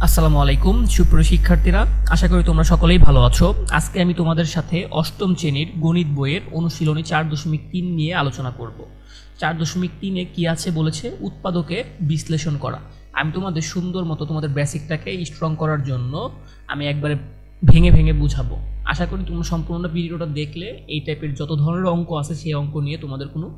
আসসালামু আলাইকুম সুপ্রিয় শিক্ষার্থীরা, আশা করি তোমরা সকলেই ভালো আছো। আজকে আমি তোমাদের সাথে অষ্টম শ্রেণীর গণিত বইয়ের অনুশীলনী 4.3 নিয়ে আলোচনা করব। 4.3-এ কি আছে বলেছে? উৎপাদকে বিশ্লেষণ করা। আমি তোমাদের সুন্দর মতো তোমাদের বেসিকটাকে স্ট্রং করার জন্য আমি একবারে ভেঙে ভেঙে বুঝাবো। আশা করি তোমরা সম্পূর্ণ ভিডিওটা দেখলে এই টাইপের যত ধরনের অঙ্ক আছে সেই অঙ্ক নিয়ে তোমাদের কোনো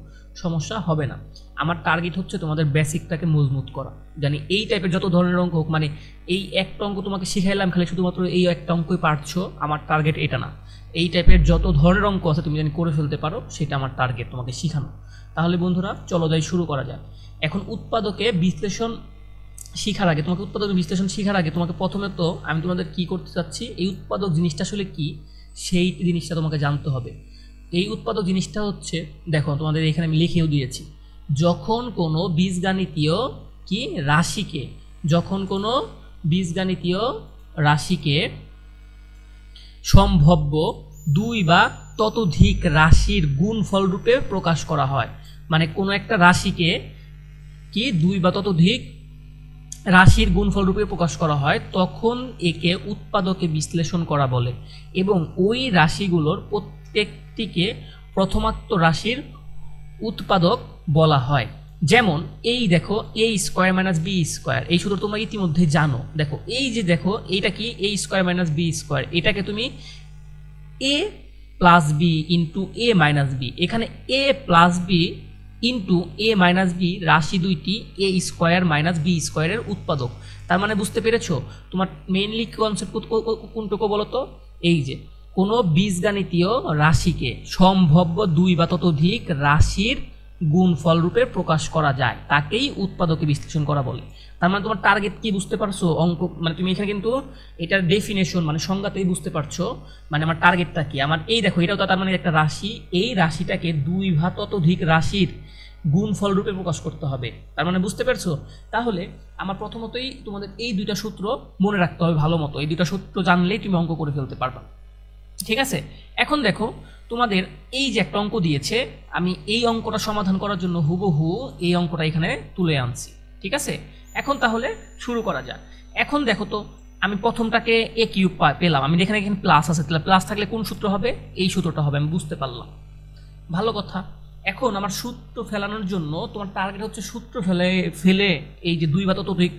সমস্যা হবে না। আমার টার্গেট হচ্ছে তোমাদের বেসিকটাকে মজবুত করা। জানি এই টাইপের যত ধরনের অঙ্ক হোক, মানে এই একটা অঙ্ক তোমাকে শিখাইলাম খালি শুধুমাত্র এই একটা অঙ্কই পারছো, আমার টার্গেট এটা না। এই টাইপের যত ধরনের অঙ্ক আছে তুমি জানি করে ফেলতে পারো, সেটা আমার টার্গেট তোমাকে শেখানো। তাহলে বন্ধুরা চলো যাই শুরু করা যাক। এখন উৎপাদকে বিশ্লেষণ শেখার আগে তোমাকে প্রথমে তো আমি তোমাদের কি করতে চাচ্ছি, এই উৎপাদক জিনিসটা আসলে কি সেই জিনিসটা তোমাকে জানতে হবে। এই উৎপাদক জিনিসটা হচ্ছে, দেখো তোমাদের এখানে আমি লিখেও দিয়েছি, যখন কোনো বীজগাণিতীয় রাশিকে সম্ভাব্য দুই বা ততোধিক রাশির গুণফল রূপে প্রকাশ করা হয়। মানে কোনো একটা রাশিকে কি দুই বা ততোধিক রাশির গুণফল রূপে প্রকাশ করা হয়, তখন একে উৎপাদকে বিশ্লেষণ করা বলে। এবং ওই রাশিগুলোর প্রত্যেকটিকে প্রথমাত্ম রাশির উৎপাদক বলা হয়। যেমন এই দেখো, a square minus b square, এই সূত্র তোমরা ইতিমধ্যে জানো। দেখো এই যে দেখো এইটা কি a square minus b square, এটাকে তুমি a plus b into a minus b, এখানে a plus b into a minus b রাশি দুইটি এ স্কোয়ার মাইনাস বি স্কোয়ারের উৎপাদক। তার মানে বুঝতে পেরেছো তোমার মেইনলি কনসেপ্ট কোনটুকু বলো তো? এই যে কোনো বীজগাণিতীয় রাশিকে সম্ভাব্য দুই বা ততোধিক রাশির গুণফল রূপে প্রকাশ করা যায়, তাকেই উৎপাদকে বিশ্লেষণ করা বলে। তার মানে তোমার টার্গেট কি বুঝতে পারছো? অঙ্ক মানে তুমি এখানে কিন্তু এটার ডেফিনেশন মানে সংজ্ঞাতেই বুঝতে পারছো, মানে আমার টার্গেটটা কি। আমার এই দেখো এটাও তার মানে একটা রাশি, এই রাশিটাকে দুই বা ততোধিক রাশির গুণফল রূপে প্রকাশ করতে হবে। তার মানে বুঝতে পারছো? তাহলে আমার প্রথমতই তোমাদের এই দুইটা সূত্র মনে রাখতে হবে ভালো মতো। এই দুইটা সূত্র জানলেই তুমি অঙ্ক করে ফেলতে পারবা, ঠিক আছে? এখন দেখো তোমাদের এই যে একটা অঙ্ক দিয়েছে, আমি এই অঙ্কটা সমাধান করার জন্য হুবহু এই অঙ্কটা এখানে তুলে আনছি, ঠিক আছে? এখন তাহলে শুরু করা যাক। এখন দেখো তো আমি প্রথমটাকে এ কিউব পেলাম, আমি এখানে প্লাস আছে, তাহলে প্লাস থাকলে কোন সূত্র হবে? এই সূত্রটা হবে, আমি বুঝতে পারলাম, ভালো কথা। এখন আমার সূত্র ফেলানোর জন্য তোমার টার্গেট হচ্ছে সূত্র ফেলে এই যে দুই বা ততোধিক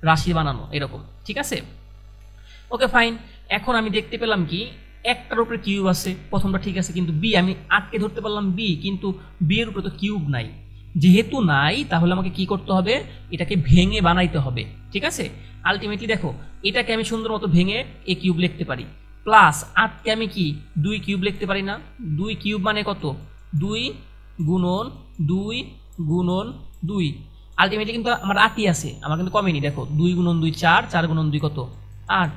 রাশি বানানো, এরকম, ঠিক আছে? Okay fine. এখন আমি দেখতে পেলাম কি একটার উপরে কিউব আছে, প্রথমটা ঠিক আছে, কিন্তু বি আমি আটকে ধরতে পারলাম বি, কিন্তু বি এর উপরে তো কিউব নাই। যেহেতু নাই তাহলে আমাকে কি করতে হবে? এটাকে ভেঙে বানাইতে হবে, ঠিক আছে? আলটিমেটলি দেখো এটাকে আমি সুন্দর মতো ভেঙে এ কিউব লিখতে পারি, প্লাস আটকে আমি কি দুই কিউব লিখতে পারি না? দুই কিউব মানে কত? 2 গুণন 2 গুণন 2, আলটিমেটলি কিন্তু আমার 8ই আছে, আমার কিন্তু কমেনি। দেখো 2 গুণন 2 4, 4 গুণন 2 কত? 8।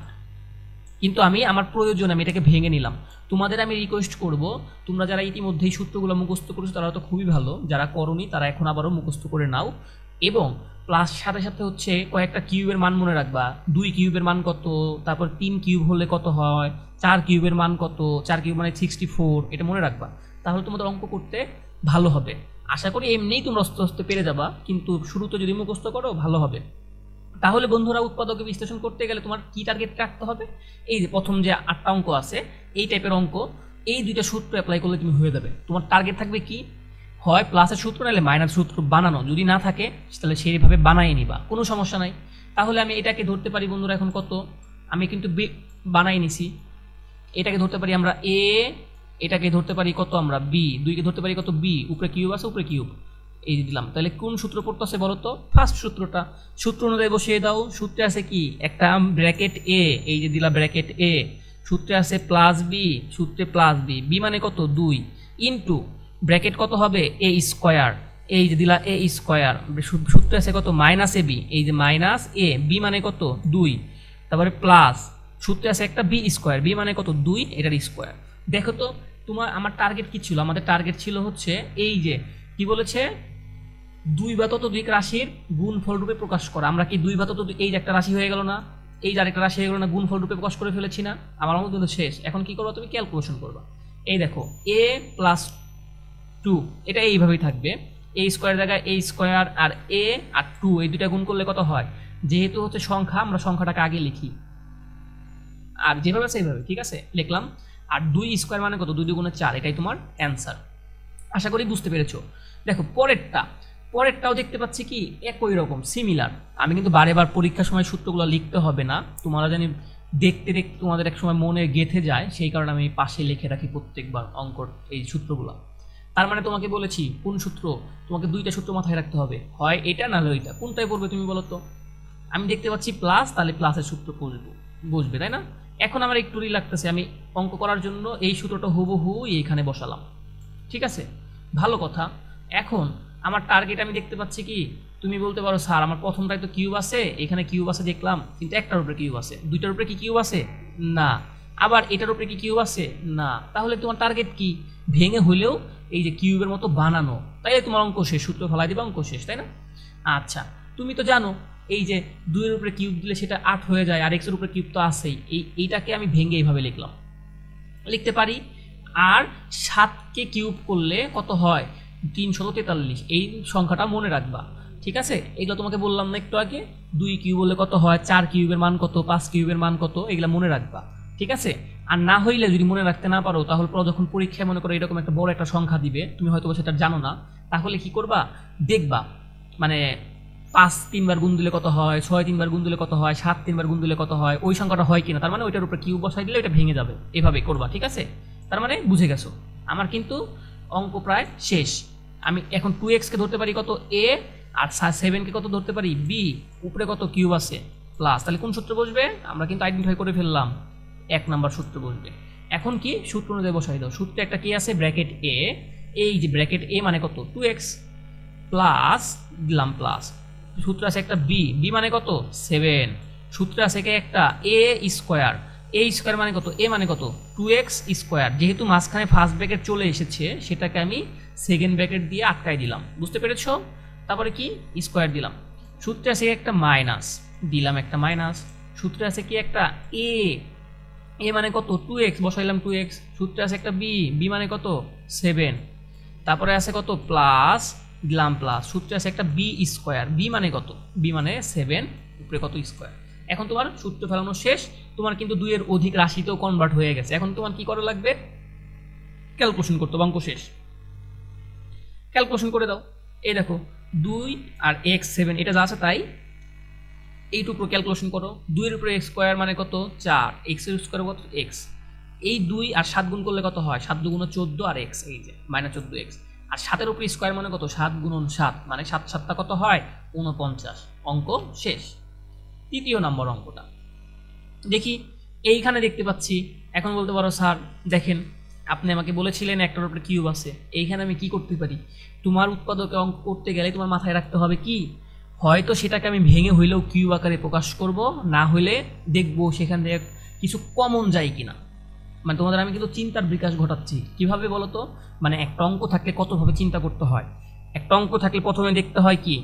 কিন্তু আমি আমার প্রয়োজন আমি এটাকে ভেঙে নিলাম। তোমাদের আমি রিকোয়েস্ট করব, তোমরা যারা ইতিমধ্যেই সূত্রগুলো মুখস্থ করেছো তারা তো খুবই ভালো, যারা করোনি তারা এখন আবারও মুখস্থ করে নাও। এবং প্লাস সাথে সাথে হচ্ছে কয়েকটা কিউবের মান মনে রাখবা। 2 কিউবের মান কত, তারপর 3 কিউব হলে কত হয়, 4 কিউবের মান কত, 4 কিউব মানে 64, এটা মনে রাখবা। তাহলে তোমাদের অঙ্ক করতে ভালো হবে। আশা করি এমনিই তোমরা আস্তে আস্তে পেরে যাবা, কিন্তু শুরুতে যদি মুখস্থ করো ভালো হবে। তাহলে বন্ধুরা উৎপাদকে বিশ্লেষণ করতে গেলে তোমার কি টার্গেট রাখতে হবে? এই যে প্রথম যে 8টা অঙ্ক আছে এই টাইপের অঙ্ক, এই দুইটা সূত্র অ্যাপ্লাই করলে তুমি হয়ে যাবে। তোমার টার্গেট থাকবে কি? হয় প্লাসের সূত্র নাহলে মাইনাস সূত্র বানানো, যদি না থাকে তাহলে সেইভাবে বানাই নিবা, কোনো সমস্যা নাই। তাহলে আমি এটাকে ধরতে পারি বন্ধুরা, এখন কত আমি কিন্তু বানাই নিছি, এটাকে ধরতে পারি আমরা এ, এটাকে ধরতে পারি কত আমরা বি, দুইকে ধরতে পারি কত বি, উপরে কিউব আছে, উপরে কিউব এই দিলাম। তাহলে কোন সূত্র পড়তেছে বলো তো? ফার্স্ট সূত্রটা, সূত্র অনুযায়ী বসিয়ে দাও। সূত্রে আছে কি একটা ব্র্যাকেট এ, এই যে দিলা ব্র্যাকেট এ, সূত্রে আছে প্লাস বি, সূত্রে প্লাস বি, বি মানে কত 2 ইন্টু ব্র্যাকেট কত হবে এ স্কোয়ার, এই যে দিলা এ স্কোয়ার, সূত্রে আছে কত মাইনাস এ বি, এই যে মাইনাস এ বি মানে কত 2, তারপরে প্লাস সূত্রে আছে একটা বি স্কোয়ার, বি মানে কত 2, এটার স্কোয়ার। দেখো তো তোমার আমার টার্গেট কি ছিল? আমাদের টার্গেট ছিল হচ্ছে এই যে কি বলেছে, দুই বা ততোধিক রাশির গুণফল রূপে প্রকাশ করা। আমরা কি দুই বা ততোধিক, এই যে একটা রাশি হয়ে গেল না, এই যে আরেকটা রাশি হয়ে গেল না, গুণফল রূপে প্রকাশ করে ফেলেছি না? আমার মতো কিন্তু শেষ। এখন কি করবো? তুমি ক্যালকুলেশন করবা। এই দেখো a প্লাস 2, এটা এইভাবেই থাকবে, এ স্কোয়ার জায়গায় এ স্কোয়ার আর এ আর 2, এই দুইটা গুণ করলে কত হয় যেহেতু হচ্ছে সংখ্যা, আমরা সংখ্যাটাকে আগে লিখি, আর যেভাবে সেইভাবে, ঠিক আছে, লিখলাম। আর 2 স্কোয়ার মানে কত? 2 দুগুণে 4, এটাই তোমার অ্যান্সার। আশা করি বুঝতে পেরেছো। দেখো পরেরটাও দেখতে পাচ্ছি কি একই রকম, সিমিলার। আমি কিন্তু বারে বার পরীক্ষার সময় সূত্রগুলো লিখতে হবে না, তোমরা জানি দেখতে দেখতে তোমাদের এক সময় মনে গেঁথে যায়, সেই কারণে আমি পাশে লিখে রাখি প্রত্যেকবার অঙ্কর এই সূত্রগুলো। তার মানে তোমাকে বলেছি কোন সূত্র, তোমাকে 2টা সূত্র মাথায় রাখতে হবে, হয় এটা নাহলে ওইটা। কোনটাই পড়বে তুমি বলো তো? আমি দেখতে পাচ্ছি প্লাস, তাহলে প্লাসের সূত্র বসবে, তাই না? এখন আমার একটু লাগতেছে, আমি অঙ্ক করার জন্য এই সূত্রটা হুবহু এইখানে বসালাম, ঠিক আছে, ভালো কথা। এখন আমার টার্গেট আমি দেখতে পাচ্ছি কি, তুমি বলতে পারো স্যার আমার প্রথমটায় তো কিউব আছে, এখানে কিউব আছে দেখলাম, কিন্তু একটার উপরে কিউব আছে, 2টার উপরে কি কিউব আছে? না। আবার এটার উপরে কি কিউব আছে? না। তাহলে তোমার টার্গেট কি? ভেঙে হইলেও এই যে কিউবের মতো বানানো, তাই তোমার অঙ্ক শেষ, সূত্র ফেলাই দিবা, অঙ্ক শেষ, তাই না? আচ্ছা, তুমি তো জানো এই যে 2 এর উপরে কিউব দিলে সেটা 8 হয়ে যায়, আর এক্স এর উপরে কিউব তো আছেই, এইটাকে আমি ভেঙে এইভাবে লিখতে পারি। আর 7কে কিউব করলে কত হয়? 343। এই সংখ্যাটা মনে রাখবা, ঠিক আছে? এগুলো তোমাকে বললাম না একটু আগে, 2 কিউব হলে কত হয়, 4 কিউবের মান কত, 5 কিউবের মান কত, এগুলো মনে রাখবা, ঠিক আছে? আর না হইলে যদি মনে রাখতে না পারো, তাহলে যখন পরীক্ষায় মনে করো এরকম একটা বড় একটা সংখ্যা দিবে, তুমি হয়তো সেটা জানো না, তাহলে কি করবা? দেখবা, মানে 5 3বার গুণ দিলে কত হয়, 6 3বার গুণ দিলে কত হয়, 7 3বার গুণ দিলে কত হয়, ওই সংখ্যাটা হয় কিনা, তার মানে ওইটার উপরে কিউব বসাই দিলে ওইটা ভেঙে যাবে, এভাবে করবা, ঠিক আছে? তার মানে বুঝে গেছো, আমার কিন্তু অঙ্ক প্রায় শেষ। আমি এখন 2x কে ধরতে পারি কত? a, আর 7 কে কত ধরতে পারি? b, উপরে কত কিউব আছে প্লাস, তাহলে কোন সূত্র বসবে? আমরা কিন্তু আইডেন্টিফাই করে ফেললাম, 1 নাম্বার সূত্র বসবে। এখন কি সূত্র অনুযায়ী বসাই দাও। সূত্রে একটা কি আছে? ব্র্যাকেট a, এই যে ব্র্যাকেট a মানে কত? 2x প্লাস দিলাম প্লাস, সূত্র আছে একটা b, b মানে কত? 7। সূত্রে আছে একটা a স্কোয়ার, a স্কোয়ার মানে কত? a মানে কত? 2x square. যেহেতু মাঝখানে ফার্স্ট ব্র্যাকেট চলে এসেছে, সেটাকে আমি সেকেন্ড ব্র্যাকেট দিয়ে আটকাই দিলাম, বুঝতে পেরেছো? তারপরে কি স্কোয়ার দিলাম। সূত্রে আছে একটা মাইনাস, দিলাম একটা মাইনাস। সূত্রে আছে কি একটা a, a মানে কত? 2x, বসাইলাম 2x। সূত্রে আছে একটা b, b মানে কত? 7। তারপরে আছে কত? প্লাস, দিলাম প্লাস। সূত্রে আছে একটা b স্কোয়ার, b মানে কত? b মানে 7, উপরে কত? স্কোয়ার। এখন তোমার সূত্র ফেলানো শেষ, তোমার কিন্তু 2 এর অধিক রাশিতেও কনভার্ট হয়ে গেছে। এখন তোমার কি করা লাগবে? ক্যালকুলেশন করতে, অঙ্ক শেষ, ক্যালকুলেশন করে দাও। এই দেখো 2 আর x 7, এটা যা আছে তাই, এইটুকু ক্যালকুলেশন করো। 2 এর উপরে x স্কোয়ার মানে কত? 4, x এর স্কোয়ার কত? x। এই 2 আর 7 গুণ করলে কত হয়? 7 2 14 আর x, এই যে -14x। আর 7 এর উপরে স্কোয়ার মানে কত? 7 গুণন 7, মানে 7 7টা কত হয়? 49। অঙ্ক শেষ। তৃতীয় নম্বর অঙ্কটা দেখি, এইখানে দেখতে পাচ্ছি। এখন বলতে পারো স্যার দেখেন আপনি আমাকে বলেছিলেন একটার উপরে কিউব আছে, এইখানে আমি কি করতে পারি? তোমার উৎপাদকে অঙ্ক করতে গেলে তোমার মাথায় রাখতে হবে কি, হয়তো সেটাকে আমি ভেঙে হইলেও কিউব আকারে প্রকাশ করব, না হইলে দেখবো সেখান থেকে কিছু কমন যায় কিনা। মানে তোমাদের আমি কিন্তু চিন্তার বিকাশ ঘটাচ্ছি। কিভাবে বলো তো? মানে একটা অঙ্ক থাকলে কতভাবে চিন্তা করতে হয়। একটা অঙ্ক থাকলে প্রথমে দেখতে হয় কি,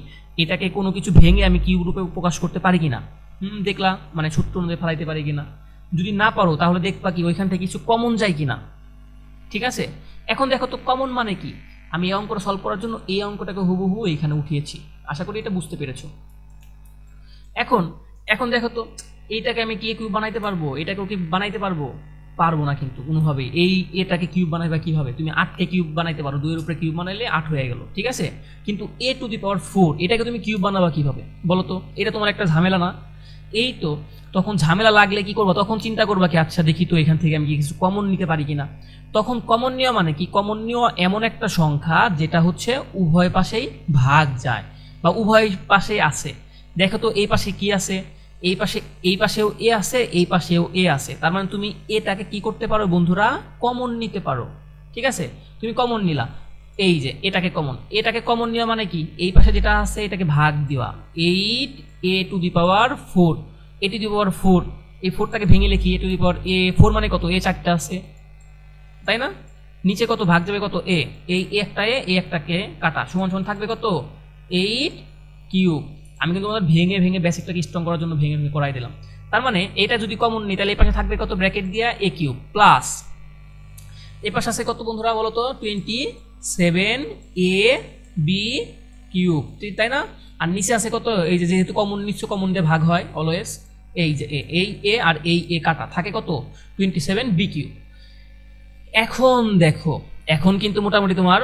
এটাকে কোনো কিছু ভেঙে আমি কিউব রূপে প্রকাশ করতে পারি কিনা, দেখলা, মানে সূত্র অনুযায়ী ফেলাইতে পারি কিনা। যদি না পারো তাহলে দেখবা কি ওইখান থেকে কিছু কমন যায় কিনা, ঠিক আছে? এখন দেখো তো কমন মানে কি, আমি এই অঙ্কটা সলভ করার জন্য এই অঙ্কটাকে হুবহু এইখানে উঠিয়েছি। আশা করি এটা বুঝতে পেরেছো। এখন দেখো তো এইটাকে আমি কি কিউব বানাইতে পারবো? এটাকেও কি বানাইতে পারবো? পারবো না কিন্তু কোনোভাবেই। এটাকে কিউব বানাইবা কিভাবে? তুমি 8কে কিউব বানাইতে পারো, 2 এর উপরে কিউব বানাইলে 8 হয়ে গেল, ঠিক আছে? কিন্তু a⁴ এটাকে তুমি কিউব বানাবা কিভাবে বলো তো? এটা তোমার একটা ঝামেলা না? এই তো, তখন ঝামেলা লাগলে কি করবা? তখন চিন্তা করবা কি, আচ্ছা দেখি তো এখান থেকে আমি কি কিছু কমন নিতে পারি কিনা। তখন কমন নেওয়া মানে কি? কমন নেওয়া এমন একটা সংখ্যা যেটা হচ্ছে উভয় পাশেই ভাগ যায় বা উভয় পাশেই আছে। দেখো তো এই পাশে কি আছে? এই পাশেও এ আছে, এই পাশেও এ আছে। তার মানে তুমি এটাকে কি করতে পারো বন্ধুরা? কমন নিতে পারো, ঠিক আছে? তুমি কমন নিলা, এই যে এটাকে কমন নেওয়া মানে কি? এই পাশে যেটা আছে এটাকে ভাগ দেওয়া। 8a⁴, a⁴, এই 4টাকে ভেঙে লিখি a⁴ মানে কত? a 4টা আছে, তাই না? নিচে কত ভাগ যাবে? কত? a, এই একটাকে কাটা, সমান সমান থাকবে কত? 8 কিউব। আমি কিন্তু তোমাদের ভেঙে ভেঙে বেসিকটাকে স্ট্রং করার জন্য ভেঙে ভেঙে করাই দিলাম। তার মানে এটা যদি কমন নিই তাহলে এই পাশে থাকবে কত? ব্র্যাকেট দিয়া a³ প্লাস এই পাশে আছে কত বন্ধুরা বলো তো? 27ab কিউব, তাই না? আর নিচে আছে কত, এই যে যেহেতু কমন নিচে কমন দিয়ে ভাগ হয় অলওয়েজ, এই যে এই এ আর এই এ কাটা থাকে কত 27 বি কিউব। এখন দেখো এখন কিন্তু মোটামুটি তোমার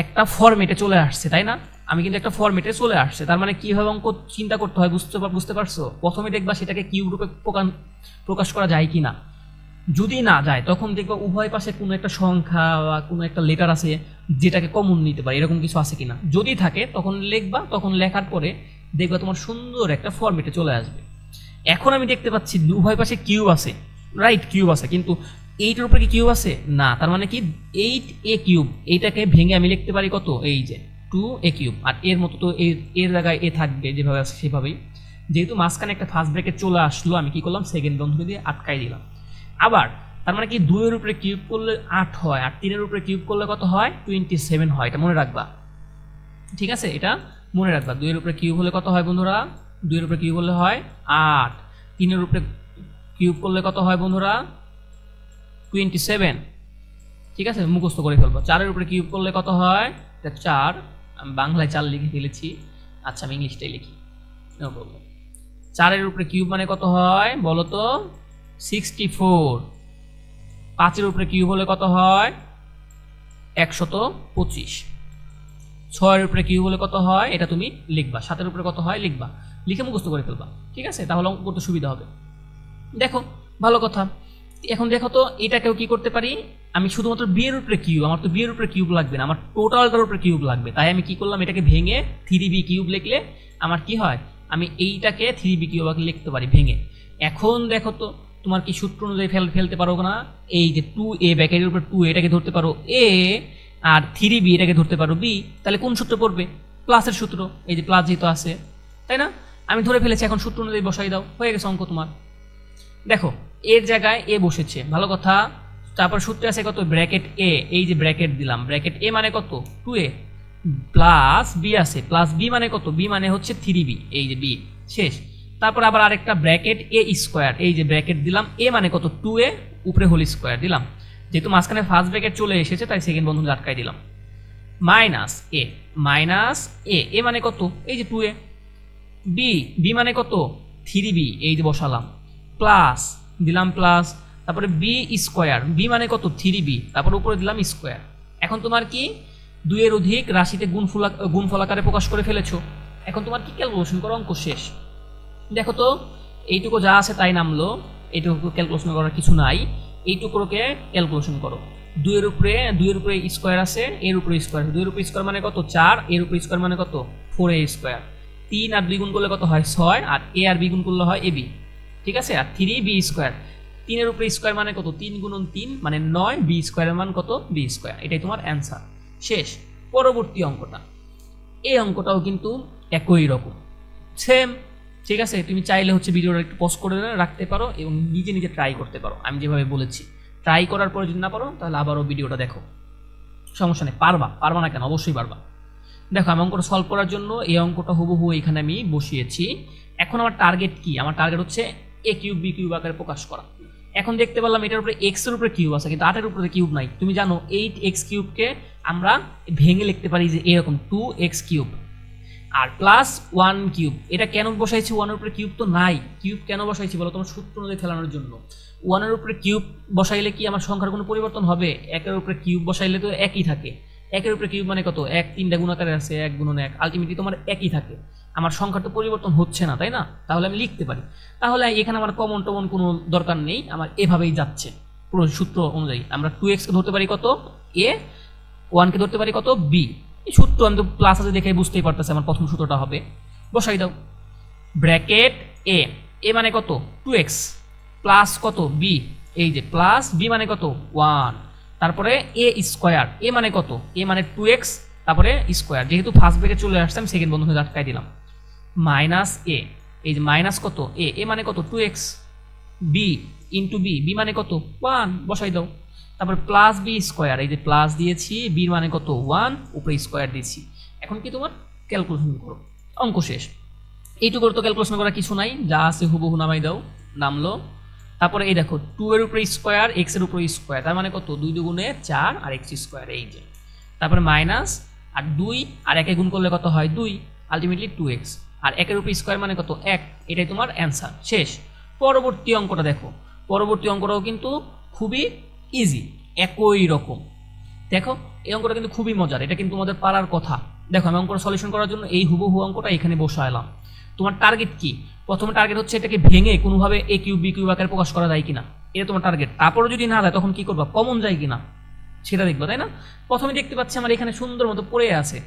একটা ফরম্যাটে চলে আসছে, তাই না? আমি কিন্তু একটা ফরম্যাটে চলে আসছে, তার মানে কিভাবে অঙ্ক চিন্তা করতে হয় বুঝতে পারছো? প্রথমে দেখবা সেটাকে কিউব রূপে প্রকাশ করা যায় কি না। যদি না যায় তখন দেখবা উভয় পাশে কোনো একটা সংখ্যা বা কোনো একটা লেটার আছে যেটাকে কমন নিতে পারে, এরকম কিছু আছে কিনা। যদি থাকে তখন লিখবা, তখন লেখার পরে দেখবা তোমার সুন্দর একটা ফরম্যাটে চলে আসবে। এখন আমি দেখতে পাচ্ছি উভয় পাশে কিউব আছে, রাইট? কিউব আছে, কিন্তু এইটার উপরে কি কিউব আছে না, তার মানে কি 8a কিউব, এইটাকে ভেঙে আমি লিখতে পারি কত, এই যে 2a কিউব। আর এর মতো তো এর জায়গায় এ থাকবে যেভাবে আছে সেভাবেই। যেহেতু মাঝখানে একটা ফার্স্ট ব্র্যাকেট চলে আসলো, আমি কি করলাম সেকেন্ড বন্ধনী দিয়ে আটকাই দিলাম। আবার তার মানে কি 2 এর উপরে কিউব করলে 8 হয়, আর 3 এর উপরে কিউব করলে কত হয় 27 হয়। এটা মনে রাখবা, ঠিক আছে? এটা মনে রাখবা। 2 এর উপরে কিউব হলে কত হয় বন্ধুরা? 2 এর উপরে কিউব হলে হয় 8। 3 এর উপরে কিউব করলে কত হয় বন্ধুরা? 27, ঠিক আছে? মুখস্থ করে ফেলবো। 4 এর উপরে কিউব করলে কত হয়? 4, আমি বাংলায় 4 লিখে ফেলেছি, আচ্ছা আমি ইংলিশটাই লিখি। 4 এর উপরে কিউব মানে কত হয় বলো তো? 64। 5 এর উপরে কিউব হলে কত হয়? 125। 6 এর উপরে কিউব হলে কত হয় এটা তুমি লিখবা। 7 এর উপরে কত হয় লিখবা, লিখে মুখস্থ করে ফেলবা, ঠিক আছে? তাহলে অঙ্ক করতে সুবিধা হবে। দেখো ভালো কথা। এখন দেখো তো এটাকেও কি করতে পারি আমি, শুধুমাত্র বি এর উপরে কিউব, আমার তো বি এর উপরে কিউব লাগবে না, আমার টোটালটার উপরে কিউব লাগবে। তাই আমি কি করলাম, এটাকে ভেঙে 3b কিউব লিখলে আমার কি হয়, আমি এইটাকে 3b কিউব লিখতে পারি ভেঙে। এখন দেখো তো তোমার কি সূত্র অনুযায়ী ফেলতে পারো না? এই যে 2a ব্র্যাকেটের উপরে 2a এটাকে ধরতে পারো a, আর 3b এটাকে ধরতে পারো b। তাহলে কোন সূত্র পড়বে? প্লাসের সূত্র। এই যে প্লাস যেহেতু আছে, তাই না? আমি ধরে ফেলেছি, এখন সূত্র অনুযায়ী বসাই দাও, হয়ে গেছে অঙ্ক তোমার। দেখো এর জায়গায় এ বসেছে, ভালো কথা। তারপর সূত্রে আছে কত, ব্র্যাকেট এ, এই যে ব্র্যাকেট দিলাম, ব্র্যাকেট এ মানে কত 2a, প্লাস বি আছে, প্লাস বি মানে কত, বি মানে হচ্ছে 3b, এই যে বি শেষ। তারপর আবার আরেকটা ব্র্যাকেট এ স্কোয়ার, এই যে ব্র্যাকেট দিলাম, এ মানে কত 2a, উপরে হোল স্কোয়ার দিলাম। যেহেতু মাঝখানে ফার্স্ট ব্র্যাকেট চলে এসেছে তাই সেকেন্ড বন্ধনী আটকাই দিলাম। মাইনাস এ, মাইনাস এ, এ মানে কত, এই যে 2a, বি, বি মানে কত 3b, এই যে বসালাম, প্লাস দিলাম প্লাস, তারপরে বি স্কোয়ার, বি মানে কত 3b, তারপর উপরে দিলাম স্কোয়ার। এখন তোমার কি 2 এর অধিক রাশিতে গুণফল আকারে প্রকাশ করে ফেলেছো। এখন তোমার কি ক্যালকুলেশন করো, অঙ্ক শেষ। দেখো তো এইটুকু যা আছে তাই নামলো, এইটুকু ক্যালকুলেশন করার কিছু নাই, এইটুকুকে ক্যালকুলেশন করো। 2 এর উপরে স্কোয়ার আছে, এর উপরে স্কোয়ার, 2 এর উপরে স্কোয়ার মানে কত 4, এর উপরে স্কোয়ার মানে কত 4a স্কোয়ার। 3 আর 2 গুণ করলে কত হয় 6, আর এ আর বি গুণ করলে হয় ab, ঠিক আছে? আর 3b স্কোয়ার, 3 এর উপরে স্কোয়ার মানে কত 3 গুণন 3 মানে 9, বি স্কোয়ারের মান কত b স্কোয়ার। এটাই তোমার অ্যান্সার শেষ। পরবর্তী অঙ্কটা, এই অঙ্কটাও কিন্তু একই রকম সেম, ঠিক আছে? তুমি চাইলে হচ্ছে ভিডিওটা একটু পজ করে রাখতে পারো এবং নিজে নিজে ট্রাই করতে পারো, আমি যেভাবে বলেছি। ট্রাই করার পরে যদি না পারো তাহলে আবারও ভিডিওটা দেখো, সমস্যা নেই। পারবা না কেন, অবশ্যই পারবা। দেখো আমি অঙ্কটা সলভ করার জন্য এই অঙ্কটা হুবহু এখানে আমি বসিয়েছি। এখন আমার টার্গেট কি, আমার টার্গেট হচ্ছে এ কিউব বি কিউব আকারে প্রকাশ করা। এখন দেখতে পেলাম এটার উপরে এক্স এর উপরে কিউব আছে, কিন্তু 8 এর উপরে কিউব নাই। তুমি জানো 8x কিউবকে আমরা ভেঙে লিখতে পারি যে এরকম 2x কিউব আর প্লাস 1 কিউব। এটা কেন বসাইছি, 1 এর উপরে কিউব তো নাই, কিউব কেন বসাইছি বলো? তোমার সূত্র অনুযায়ী ফেলানোর জন্য। 1 এর উপরে কিউব বসাইলে কি আমার সংখ্যার কোনো পরিবর্তন হবে? 1 এর উপরে কিউব বসাইলে তো একই থাকে। 1 এর উপরে কিউব মানে কত, 1 3টা গুণাকারে আছে, 1 গুণন 1, আলটিমেটলি তোমার একই থাকে। আমার সংখ্যার তো পরিবর্তন হচ্ছে না, তাই না? তাহলে আমি লিখতে পারি। তাহলে এখানে আমার কমন টমন কোনো দরকার নেই, আমার এভাবেই যাচ্ছে পুরো সূত্র অনুযায়ী। আমরা 2x কে ধরতে পারি কত a, 1 কে ধরতে পারি কত b। এই সূত্র আমি তো প্লাস আছে দেখে বুঝতেই পারতেছি আমার প্রথম সূত্রটা হবে, বসাই দাও। ব্র্যাকেট এ, এ মানে কত 2x, প্লাস কত b, এই যে প্লাস b মানে কত 1, তারপরে এ স্কোয়ার, এ মানে কত, এ মানে 2x, তারপরে স্কোয়ার। যেহেতু ফার্স্ট ব্র্যাকেট চলে আসছে আমি সেকেন্ড বন্ধনী আটকাই দিলাম। মাইনাস এ, এই যে মাইনাস কত এ, এ মানে কত 2x, B into B, B মানে কত 1, বসাই দাও। তারপর প্লাস বি স্কোয়ার, এই যে প্লাস দিয়েছি, বির মানে কত 1, উপরে স্কোয়ার দিয়েছি। এখন কি তোমার ক্যালকুলেশন করো, অঙ্ক শেষ। এইটুকু তো ক্যালকুলেশন করার কিছু নাই, যা আছে হুবহু নামাই দাও, নামলো। তারপরে এই দেখো 2 এর উপরে স্কোয়ার, এক্স এর উপরে স্কোয়ার, তার মানে কত 2 দুগুণে 4 আর এক্স স্কোয়ার, এই যে। তারপরে মাইনাস আর 2 আর 1 গুণ করলে কত হয় 2, আলটিমেটলি 2x। আর 1 এর উপরে স্কয়ার মানে কত 1, এটাই তোমার অ্যান্সার শেষ। পরবর্তী অঙ্কটা দেখো, পরবর্তী অঙ্কটাও কিন্তু খুবই ইজি, একই রকম। দেখো এই অঙ্কটা কিন্তু খুবই মজার, এটা কিন্তু তোমাদের পারার কথা। দেখো আমি অঙ্কটা সলিউশন করার জন্য এই হুবহু অঙ্কটা এখানে বসাইলাম। তোমার টার্গেট কি? প্রথমে টার্গেট হচ্ছে এটাকে ভেঙে কোনোভাবে a কিউব b কিউব আকারে প্রকাশ করা যায় কিনা, এটা তোমার টার্গেট। তারপরে যদি না যায় তখন কি করবা, কমন যায় কিনা সেটা দেখবো, তাই না? প্রথমে দেখতে পাচ্ছি আমার এখানে সুন্দর মতো পড়ে আছে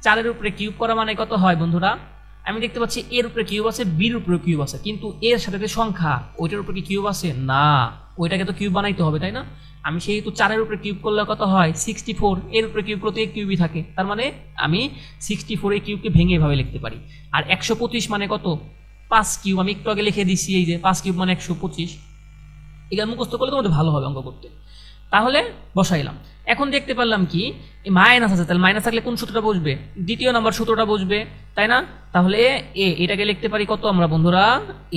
4 এর উপরে কিউব করা মানে কত হয় বন্ধুরা? আমি দেখতে পাচ্ছি এর উপরে কিউব আছে, বির উপরে কিউব আছে, কিন্তু এর সাথে যে সংখ্যা ওইটার উপরে কি কিউব আছে না, ওইটাকে তো কিউব বানাইতে হবে, তাই না? আমি সেহেতু 4 এর উপরে কিউব করলে কত হয় 64, এর উপরে কিউব করতে এক কিউবই থাকে, তার মানে আমি 64 এর কিউবকে ভেঙে এভাবে লিখতে পারি। আর 125 মানে কত 5 কিউব, আমি একটু আগে লিখে দিচ্ছি, এই যে 5 কিউব মানে 125। এটা মুখস্থ করলে তোমাদের ভালো হবে অঙ্ক করতে। তাহলে বসাইলাম। এখন দেখতে পারলাম কি মাইনাস আছে, তাহলে মাইনাস থাকলে কোন সূত্রটা বসবে, দ্বিতীয় নম্বর সূত্রটা বসবে, তাই না? তাহলে এ এটাকে লিখতে পারি কত আমরা বন্ধুরা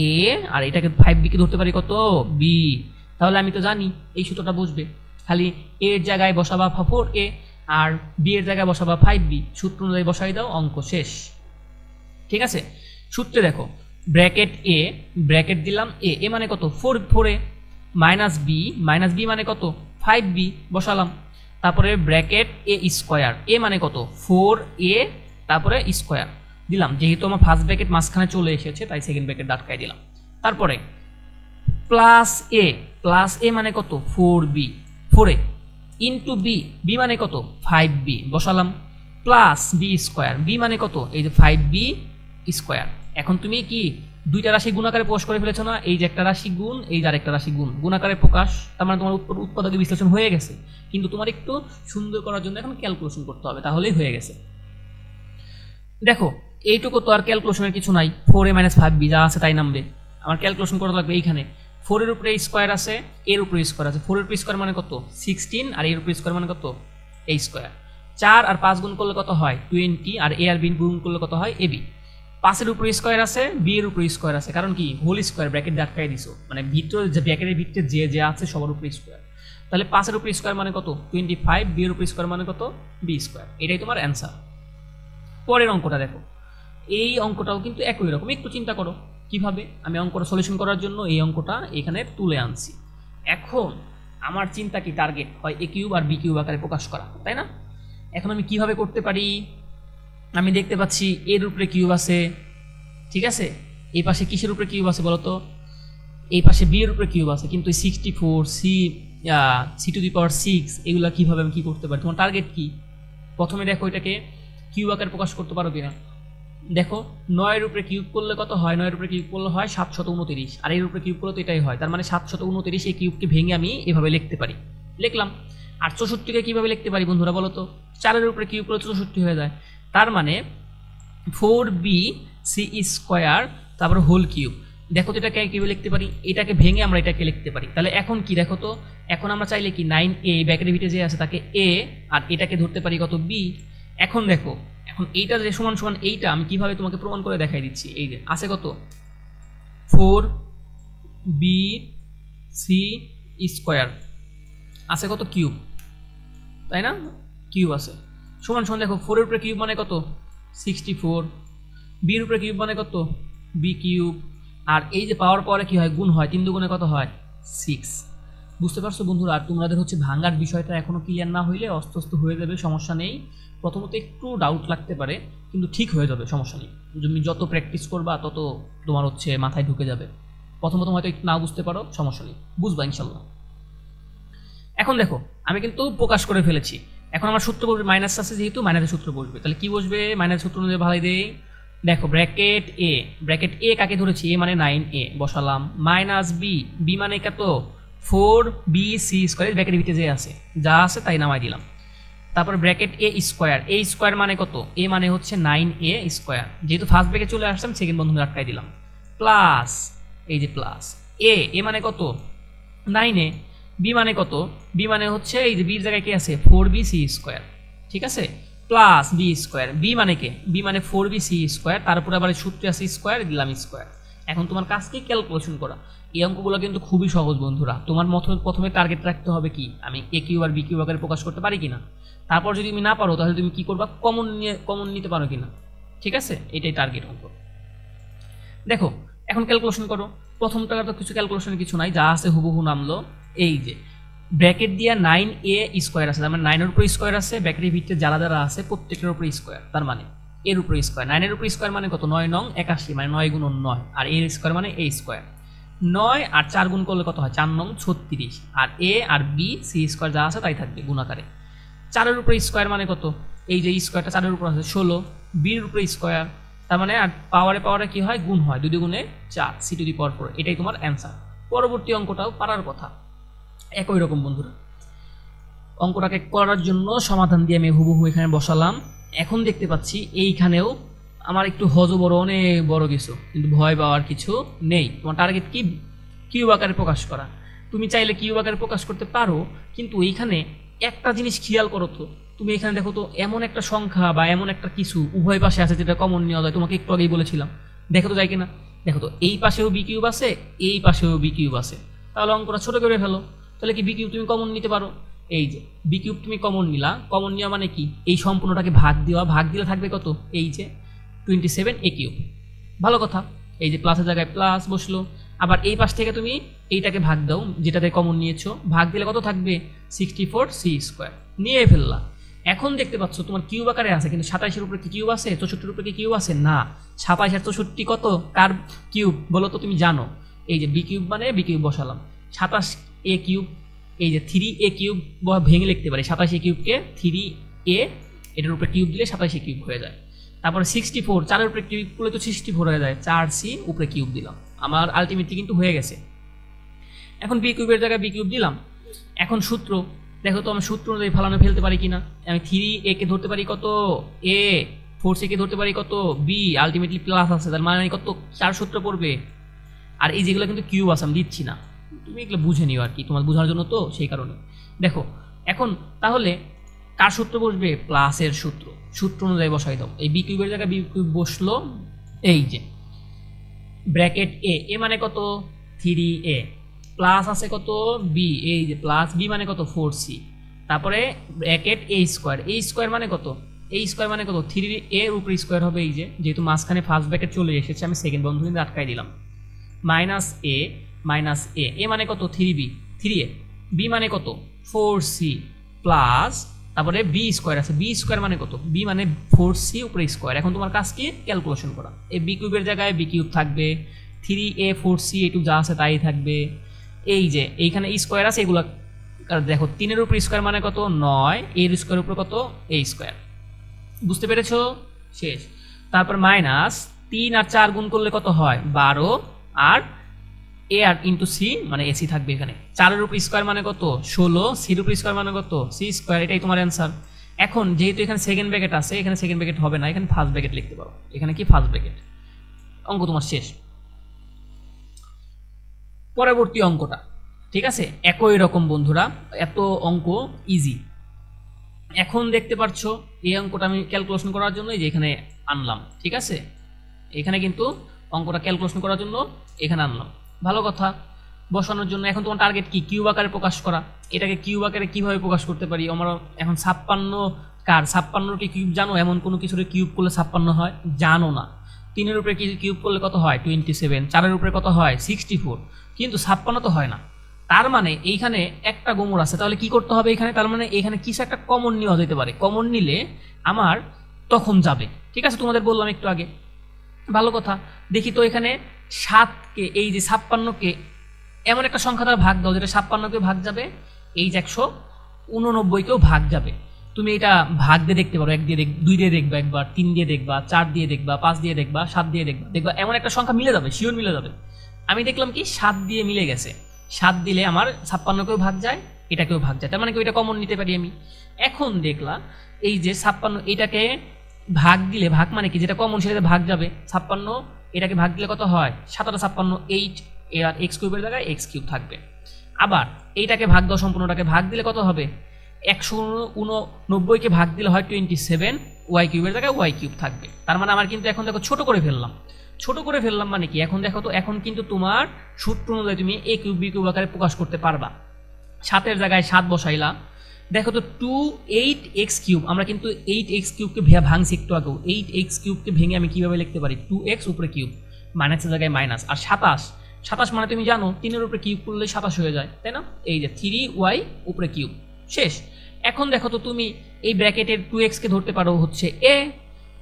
এ, আর এটাকে 5b কে ধরতে পারি কত বি। তাহলে আমি তো জানি এই সূত্রটা বসবে, খালি এ এর জায়গায় বসাবা 4a আর বি এর জায়গায় বসাবা 5b, সূত্র অনুযায়ী বসাই দাও, অঙ্ক শেষ। ঠিক আছে, সূত্রে দেখো ব্র্যাকেট এ, ব্র্যাকেট দিলাম এ, এ মানে কত 4a মাইনাস বি মানে কত 5b বসালাম। তারপরে ব্র্যাকেট এ স্কোয়ার, এ মানে কত 4a, তারপরে স্কোয়ার দিলাম, যেহেতু আমার ফার্স্ট ব্র্যাকেট মাঝখানে চলে এসেছে তাই সেকেন্ড ব্র্যাকেট আটকাই দিলাম। তারপরে প্লাস এ মানে কত 4a ইন্টু বি মানে কত 5b বসালাম, প্লাস বি স্কোয়ার, বি মানে কত এই যে 5b স্কোয়ার। এখন তুমি কি দুইটা রাশি গুণাকারে প্রকাশ করে ফেলেছো না, এই যে একটা রাশি গুণ, এই যে আরেকটা রাশি গুণ, গুণাকারে প্রকাশ, তার মানে তোমার উৎপাদকে বিশ্লেষণ হয়ে গেছে, কিন্তু তোমার একটু সুন্দর করার জন্য এখন ক্যালকুলেশন করতে হবে, তাহলেই হয়ে গেছে। দেখো এইটুকু তো আর ক্যালকুলেশনের কিছু নাই, 4a - 5b যা আছে তাই নামবে, আমার ক্যালকুলেশন করা লাগবে। এইখানে 4 এর উপরে স্কোয়ার আছে, এর উপরে স্কোয়ার আছে, 4 এর উপরে স্কোয়ার মানে কত 16, আর এর উপরে স্কোয়ার মানে কত a স্কোয়ার। 4 আর 5 গুণ করলে কত হয় 20, আর a আর b গুণ করলে কত হয় ab। 5 এর উপরে স্কোয়ার আছে, বি এর উপরে স্কোয়ার আছে, কারণ কি হোল স্কোয়ার ব্র্যাকেট আটকাই দিছো, মানে ভিতরে যে ব্র্যাকেটের ভিতরে যে আছে সবার উপরে স্কোয়ার। তাহলে 5 এর উপরে স্কোয়ার মানে কত 25, বি এর উপরে স্কোয়ার মানে কত বি স্কোয়ার, এটাই তোমার অ্যান্সার। পরের অঙ্কটা দেখো, এই অঙ্কটাও কিন্তু একই রকম, একটু চিন্তা করো কিভাবে আমি অঙ্কটা সলিউশন করার জন্য এই অঙ্কটা এখানে তুলে আনছি। এখন আমার চিন্তা কি টার্গেট হয় এ কিউব আর বি কিউব আকারে প্রকাশ করা, তাই না? এখন আমি কিভাবে করতে পারি, আমি দেখতে পাচ্ছি এর উপরে কিউব আছে, ঠিক আছে, এই পাশে কিসের উপরে কিউব আছে বলতো, এই পাশে বি এর উপরে কিউব আছে, কিন্তু 64 c⁶ এগুলা কিভাবে আমি কি করতে পারি, তোমার টার্গেট কি? প্রথমে দেখো এটাকে কিউব আকারে প্রকাশ করতে পারো কিনা। দেখো 9 এর উপরে কিউব করলে কত হয়, 9 এর উপরে কিউব করলে হয় 729, আর এর উপরে কিউব করলে তো এটাই হয়, তার মানে 729 এই কিউবকে ভেঙে আমি এভাবে লিখতে পারি, লিখলাম। আর 64কে কিভাবে লিখতে পারি বন্ধুরা বলো তো, 4 এর উপরে কিউব করলে 64 হয়ে যায়, তার মানে 4bc² তারপর হোল কিউব। দেখো তো এটাকে কিভাবে লিখতে পারি, এটাকে ভেঙে আমরা এটাকে লিখতে পারি। তাহলে এখন কি দেখো তো, এখন আমরা চাইলে কি 9a ব্র্যাকেটের ভিতরে যে আছে তাকে a, আর এটাকে ধরতে পারি কত b। এখন দেখো, এখন এইটা যে সমান সমান এইটা আমি কিভাবে তোমাকে প্রমাণ করে দেখাই দিচ্ছি। এই যে আছে কত 4bc² আছে কত কিউব, তাই না? কিউব আছে সমান সমান, দেখো 4 এর উপরে কিউব মানে কত 64, বি এর উপরে কিউব মানে কত বি কিউব, আর এই যে পাওয়ার পরে কি হয় গুণ হয়, 3 দুগুণে কত হয় 6। বুঝতে পারছো বন্ধুরা? আর তোমাদের হচ্ছে ভাঙার বিষয়টা এখনো ক্লিয়ার না হইলে অস্ত হয়ে যাবে, সমস্যা নেই। প্রথমত একটু ডাউট লাগতে পারে, কিন্তু ঠিক হয়ে যাবে, সমস্যা নেই। তুমি যত প্র্যাকটিস করবা তত তোমার হচ্ছে মাথায় ঢুকে যাবে। প্রথমত হয়তো একটু না বুঝতে পারো, সমস্যা নেই, বুঝবা ইনশাল্লাহ। এখন দেখো আমি কিন্তু প্রকাশ করে ফেলেছি, এখন আমার সূত্র বসবে মাইনাস আছে, যেহেতু মাইনাসের সূত্র বসবে, তাহলে কি বসবে মাইনাস সূত্র অনুযায়ী ভালাই দেই। দেখো ব্র্যাকেট এ কাকে ধরেছি, এ মানে 9a বসালাম, মাইনাস বি মানে কত 4bc² ব্র্যাকেটের ভিতরে যে আছে যা আছে তাই নামাই দিলাম। তারপর ব্র্যাকেট এ স্কোয়ার মানে কত, এ মানে হচ্ছে 9a², যেহেতু ফার্স্ট ব্র্যাকেট চলে আসলাম সেকেন্ড বন্ধনী আটকাই দিলাম, প্লাস এই যে প্লাস এ মানে কত 9a, বি মানে কত, বি মানে হচ্ছে এই যে বির জায়গায় কি আছে 4bc², ঠিক আছে, প্লাস b², বি মানে কে, বি মানে 4bc², তারপরে আবার সূত্রে আছে স্কোয়ার দিলাম স্কোয়ার। এখন তোমার কাজ কি ক্যালকুলেশন করা। এই অঙ্কগুলো কিন্তু খুবই সহজ বন্ধুরা। তোমার প্রথমে টার্গেট রাখতে হবে কি, আমি এ কিউব আর বি কিউব আকারে প্রকাশ করতে পারি কিনা। তারপর যদি তুমি না পারো তাহলে তুমি কি করবা, কমন নিতে পারো কিনা। ঠিক আছে, এটাই টার্গেট অঙ্ক। দেখো এখন ক্যালকুলেশন করো। প্রথমটা তো কিছু ক্যালকুলেশন কিছু নাই, যা আছে হুবহু নামলো। এই যে ব্র্যাকেট দিয়ে 9a স্কোয়ার আছে, তার মানে 9 এর উপরে স্কোয়ার আছে, ব্র্যাকেটের ভিতরে যারা যারা আছে প্রত্যেকের উপরে স্কোয়ার, তার মানে এর উপরে স্কোয়ার। 9 এর উপরে স্কোয়ার মানে কত, 9 নং 81, মানে 9 গুণ 9, আর এর স্কোয়ার মানে a স্কোয়ার। 9 আর 4 গুণ করলে কত হয়, 4 নং 36, আর a আর b c স্কোয়ার যা আছে তাই থাকবে গুণ আকারে। 4 এর উপরে স্কোয়ার মানে কত, এই যে স্কোয়ারটা 4 এর উপর আছে 16, b এর উপরে স্কোয়ার, তার মানে আর পাওয়ারে কি হয়, গুণ হয়, 2 গুণে 4, c টু দি পাওয়ার 4। এটাই তোমার অ্যান্সার। পরবর্তী অঙ্কটাও পারার কথা, একই রকম বন্ধুরা। অঙ্কটাকে করার জন্য সমাধান দিয়ে আমি হুবহু এখানে বসালাম। এখন দেখতে পাচ্ছি এইখানেও আমার একটু হজবড়, অনেক বড় কিছু, কিন্তু ভয় পাওয়ার কিছু নেই। তোমার টার্গেট কি, কিউব আকারে প্রকাশ করা। তুমি চাইলে কিউব আকারে প্রকাশ করতে পারো, কিন্তু এইখানে একটা জিনিস খেয়াল করো তো, তুমি এখানে দেখো তো এমন একটা সংখ্যা বা এমন একটা কিছু উভয় পাশে আছে যেটা কমন নেওয়া যায়। তোমাকে একটু আগেই বলেছিলাম, দেখো তো যায় কিনা। দেখো তো এই পাশেও বি কিউব আছে, এই পাশেও বি কিউব আছে, তাহলে অঙ্কটা ছোট করে ফেলো। তাহলে কি বি কিউব তুমি কমন নিতে পারো। এই যে বি কিউব তুমি কমন নিলা, কমন নেওয়া মানে কি, এই সম্পূর্ণটাকে ভাগ দেওয়া, ভাগ দিলে থাকবে কত, এই যে 27 a কিউব। ভালো কথা, এই যে প্লাসের জায়গায় প্লাস বসলো। আবার এই পাশ থেকে তুমি এইটাকে ভাগ দাও, যেটাতে কমন নিয়েছো, ভাগ দিলে কত থাকবে, 64 c স্কোয়ার, নিয়ে ফেললা। এখন দেখতে পাচ্ছ তোমার কিউব আকারে আছে, কিন্তু 27-এর উপরে কি কিউব আছে, 64-এর উপরে কি কিউব আছে না। 27 আর 64 কত, কার কিউব বলো তো, তুমি জানো। এই যে বি কিউব মানে বি কিউব বসালাম, 27 a কিউব, এই যে 3a কিউব ভেঙে লিখতে পারি, 27 a কিউবকে 3a, এটার উপরে কিউব দিলে 27 a কিউব হয়ে যায়। তারপরে 64, 4-এর উপরে কিউব করলে তো 64 হয়ে যায়, 4c উপরে কিউব দিলাম, আমার আলটিমেটলি কিন্তু হয়ে গেছে। এখন বি কিউবের জায়গায় বি কিউব দিলাম। এখন সূত্র দেখো তো, আমি সূত্র অনুযায়ী ফালানো ফেলতে পারি কিনা। আমি 3a কে ধরতে পারি কত, a, 4c কে ধরতে পারি কত, b, আলটিমেটলি প্লাস আছে, তার মানে কত, 4 সূত্র পড়বে। আর এই যেগুলো কিন্তু কিউব আছে, আমি দিচ্ছি না, তুমি এগুলো বুঝে নিও আর কি, তোমার বোঝার জন্য তো, সেই কারণে। দেখো এখন তাহলে কার সূত্র বসবে, প্লাসের সূত্র, সূত্র অনুযায়ী বসাই দাও। এই বি কিউবের জায়গায় বি কিউব বসলো। এই যে ব্র্যাকেট এ মানে কত, 3a, প্লাস আছে কত, বি, এই যে প্লাস বি মানে কত, 4c, তারপরে ব্র্যাকেট a স্কোয়ার মানে কত, a স্কোয়ার মানে কত, 3a এর উপরে স্কোয়ার হবে, এই যে যেহেতু মাঝখানে ফার্স্ট ব্র্যাকেট চলে এসেছে, আমি সেকেন্ড বন্ধনীতে আটকাই দিলাম, মাইনাস এ মানে কত, 3a, বি মানে কত, 4c, প্লাস তারপরে বি স্কোয়ার আছে, বি স্কোয়ার মানে কত, বি মানে 4c উপরে স্কোয়ার। এখন তোমার কাজ কি, ক্যালকুলেশন করা। এই বি কিউবের জায়গায় বি কিউব থাকবে, 3a 4c এটুকু যা আছে তাই থাকবে। এই যে এইখানে স্কোয়ার আছে, এগুলো দেখো, 3-এর উপর স্কোয়ার মানে কত, 9, এর স্কোয়ার উপর কত, a স্কোয়ার। বুঝতে পেরেছো, শেষ। তারপর মাইনাস 3 আর 4 গুণ করলে কত হয়, 12, আর এ আর ইন্টু সি মানে এসি থাকবে এখানে। 4-এর উপর স্কোয়ার মানে কত, 16, সির উপর স্কোয়ার মানে কত, সি স্কোয়ার। এটাই তোমার অ্যান্সার। এখন যেহেতু এখানে সেকেন্ড ব্র্যাকেট আছে, এখানে সেকেন্ড ব্র্যাকেট হবে না, এখানে ফার্স্ট ব্র্যাকেট লিখতে পারো। এখানে কি, ফার্স্ট ব্র্যাকেট। অঙ্ক তোমার শেষ। পরবর্তী অঙ্কটা ঠিক আছে, একই রকম বন্ধুরা, এত অঙ্ক ইজি। এখন দেখতে পাচ্ছ এই অঙ্কটা আমি ক্যালকুলেশন করার জন্য যে এখানে আনলাম। ঠিক আছে, এখানে কিন্তু অঙ্কটা ক্যালকুলেশন করার জন্য এখানে আনলাম। ভালো কথা, বসানোর জন্য। এখন তোমার টার্গেট কি, কিউব আকারে প্রকাশ করা। এটাকে কিউব আকারে কিভাবে প্রকাশ করতে পারি, আমরা এখন 56 কার, 56টি কিউব জানো, এমন কোনো কিছুর কিউব করলে 56 হয়, জানো না। 3-এর উপরে কিউব করলে কত হয়, 27, 4-এর উপরে কত হয়, 64, কিন্তু 56 তো হয় না। তার মানে এইখানে একটা গোমর আছে, তাহলে কি করতে হবে এখানে, তার মানে এখানে কিছু একটা কমন নেওয়া যেতে পারে, কমন নিলে আমার তখন যাবে। ঠিক আছে, তোমাদের বললাম একটু আগে। ভালো কথা, দেখি তো এখানে 7কে, এই যে 56কে এমন একটা সংখ্যা দ্বারা ভাগ দাও যেটা 56কে ভাগ যাবে, এই যে 189কেও ভাগ যাবে। তুমি এটা ভাগ দিয়ে দেখতে পারো, 1 দিয়ে 2 দিয়ে দেখবা একবার, 3 দিয়ে দেখবা, 4 দিয়ে দেখবা, 5 দিয়ে দেখবা, 7 দিয়ে দেখবা এমন একটা সংখ্যা মিলে যাবে, শিওর মিলে যাবে। আমি দেখলাম কি 7 দিয়ে মিলে গেছে, 7 দিলে আমার 56কেও ভাগ যায়, এটাকেও ভাগ যায়, তার মানে কি ওইটা কমন নিতে পারি আমি। এখন দেখলাম এই যে 56, এটাকে ভাগ দিলে, ভাগ মানে কি, যেটা কমন সেটাতে ভাগ যাবে, 56 এটাকে ভাগ দিলে কত হয়, 7×56 8, আর এক্স কিউবের জায়গায় এক্স কিউব থাকবে। আবার এইটাকে ভাগ দাও, সম্পূর্ণটাকে ভাগ দিলে কত হবে, 189কে ভাগ দিলে হয় 27, ওয়াই কিউবের জায়গায় ওয়াই কিউব থাকবে। তার মানে আমার কিন্তু এখন দেখো ছোট করে ফেললাম, ছোট করে ফেললাম মানে কি, এখন দেখো তো এখন কিন্তু তোমার সূত্র অনুযায়ী তুমি a কিউব b কিউব আকারে প্রকাশ করতে পারবা। 7 জায়গায় 7 বসাইলাম, দেখো তো 8x কিউব, আমরা কিন্তু 8x কিউবকে ভাঙছি একটু আগেও, 8x কিউবকে ভেঙে আমি কিভাবে লিখতে পারি 2x উপরে কিউব, মাইনাসের জায়গায় মাইনাস, আর 27 মানে তুমি জানো 3-এর উপরে কিউব করলে 27 হয়ে যায়, তাই না? এই যে 3y উপরে কিউব, শেষ। এখন দেখো তো তুমি এই ব্র্যাকেটের 2x কে ধরতে পারো হচ্ছে a,